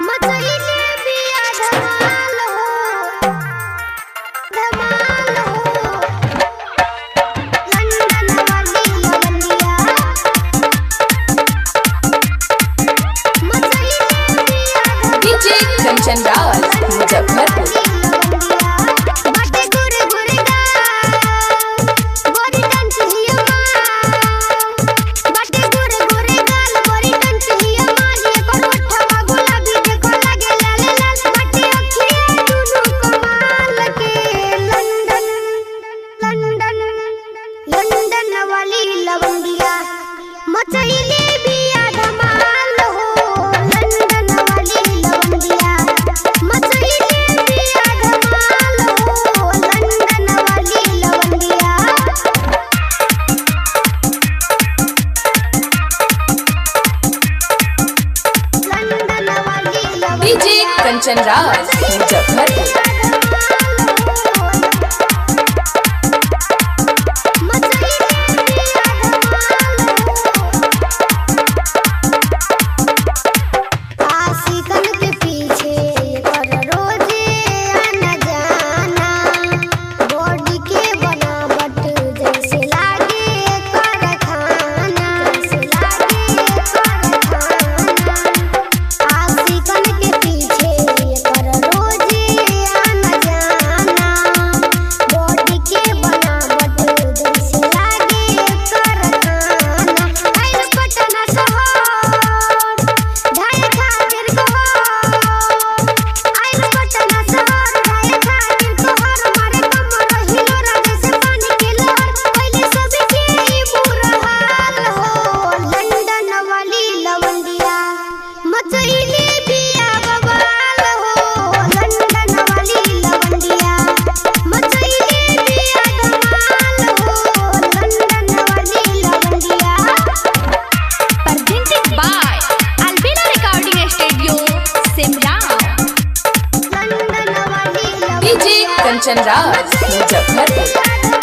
मचइले बिया धमाल हो, धमाल हो। लंदन वाली लवंडिया, मचइले बिया डीजे कंचन राज मुजफ्फरपुर। बाटे गुरे गुरे गाल, गोरी कंच हिया माँ। बाटे गुरे गुरे गाल, गोरी कंच हिया माँ। एकर ओठवा गुलाबी देखो लागे लाल लाल। बाटे अखिया दुनु कमाल के। लंदन लंदन लंदन वाली लवंडिया, मचइले बिया धमाल हो। लंदन वाली लवंडिया, मचइले बिया धमाल हो। लंदन वाली लवंडिया, लंदन वाली लवंडिया। डीजे कंचन राज मुजफ्फरपुर। आशिकन के पीछे कर रोजे आना जाना। बॉडी के बनावट जैसे लागे कारखाना, जैसे लागे कारखाना। आशिकन के पीछे कर रोजे आना जाना। बॉडी के बनावट जैसे लागे कारखाना। आइल पटना शहर ढाई खातिर कहर। आइल पटना शहर ढाई खातिर कहर। मारे कमर हिलोरा जैसे पानी के लहर। पहिले सबके ई बुरा हाल हो। लंदन वाली लवंडिया, मचइले बिया बवाल हो। लंदन वाली लवंडिया, मचइले बिया धमाल हो। लंदन वाली लवंडिया, presented by Albina Recording Studio, Simla। London वाली डीजे कंचन राज मुजफ्फरपुर। लवंडिया।